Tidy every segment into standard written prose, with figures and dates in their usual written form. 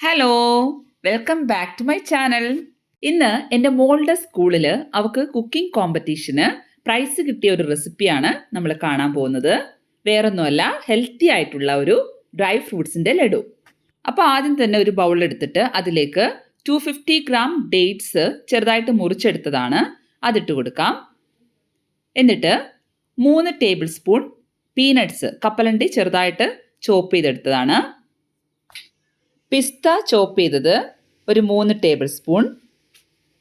Hello, welcome back to my channel. ഇന്ന് എൻ്റെ മോളുടെ സ്കൂളിൽ അവൾക്ക് കുക്കിംഗ് കോമ്പറ്റീഷന് പ്രൈസ് കിട്ടിയ ഒരു റെസിപ്പിയാണ് നമ്മൾ കാണാൻ പോകുന്നത്. വേറൊന്നുമല്ല, ഹെൽത്തി ആയിട്ടുള്ള ഒരു ഡ്രൈ ഫ്രൂട്ട്സിൻ്റെ ലഡു. അപ്പോൾ ആദ്യം തന്നെ ഒരു ബൗൾ എടുത്തിട്ട് അതിലേക്ക് 250 ഗ്രാം ഡേറ്റ്സ് ചെറുതായിട്ട് മുറിച്ചെടുത്തതാണ്, അതിട്ട് കൊടുക്കാം. എന്നിട്ട് 3 ടേബിൾ സ്പൂൺ പീനട്ട്സ്, കപ്പലണ്ടി ചെറുതായിട്ട് ചോപ്പ് ചെയ്തെടുത്തതാണ്. പിസ്ത ചോപ്പ് ചെയ്തത് ഒരു 3 ടേബിൾ സ്പൂൺ.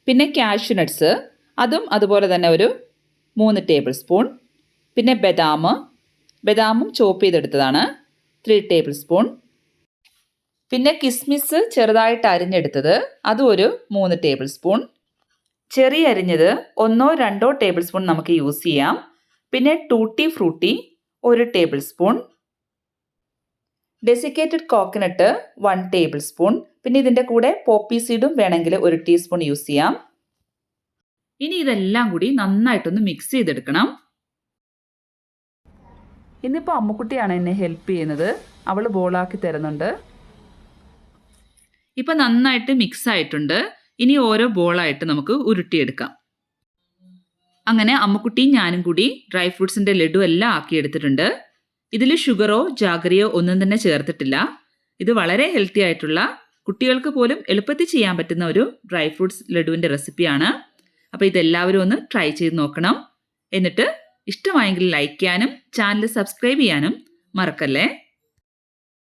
പിന്നെ കാഷ്യൂ നട്ട്സ്, അതും അതുപോലെ തന്നെ ഒരു 3 ടേബിൾ സ്പൂൺ. പിന്നെ ബദാമും ചോപ്പ് ചെയ്തെടുത്തതാണ്, 3 ടേബിൾ സ്പൂൺ. പിന്നെ കിസ്മിസ് ചെറുതായിട്ട് അരിഞ്ഞെടുത്തത്, അതും ഒരു 3 ടേബിൾ സ്പൂൺ. ചെറി അരിഞ്ഞത് 1-2 ടേബിൾ സ്പൂൺ നമുക്ക് യൂസ് ചെയ്യാം. പിന്നെ tutti Frooti 1 table spoon. Desiccated coconut 1 table spoon. പിന്നെ ഇതിൻ്റെ കൂടെ പോപ്പി സീഡും വേണമെങ്കിൽ 1 ടീസ്പൂൺ യൂസ് ചെയ്യാം. ഇനി ഇതെല്ലാം കൂടി നന്നായിട്ടൊന്ന് മിക്സ് ചെയ്തെടുക്കണം. ഇന്നിപ്പോൾ അമ്മുക്കുട്ടിയാണ് എന്നെ ഹെൽപ്പ് ചെയ്യുന്നത്, അവൾ ബോളാക്കി തരുന്നുണ്ട്. ഇപ്പം നന്നായിട്ട് മിക്സ് ആയിട്ടുണ്ട്. ഇനി ഓരോ ബോളായിട്ട് നമുക്ക് ഉരുട്ടിയെടുക്കാം. അങ്ങനെ അമ്മുക്കുട്ടിയും ഞാനും കൂടി ഡ്രൈ ഫ്രൂട്ട്സിൻ്റെ ലഡു എല്ലാം ആക്കിയെടുത്തിട്ടുണ്ട്. ഇതിൽ ഷുഗറോ ജാഗരിയോ ഒന്നും തന്നെ ചേർത്തിട്ടില്ല. ഇത് വളരെ ഹെൽത്തി ആയിട്ടുള്ള, കുട്ടികൾക്ക് പോലും എളുപ്പത്തിൽ ചെയ്യാൻ പറ്റുന്ന ഒരു ഡ്രൈ ഫ്രൂട്ട്സ് ലഡുവിൻ്റെ റെസിപ്പിയാണ്. അപ്പോൾ ഇതെല്ലാവരും ഒന്ന് ട്രൈ ചെയ്ത് നോക്കണം. എന്നിട്ട് ഇഷ്ടമായെങ്കിൽ ലൈക്ക് ചെയ്യാനും ചാനൽ സബ്സ്ക്രൈബ് ചെയ്യാനും മറക്കല്ലേ.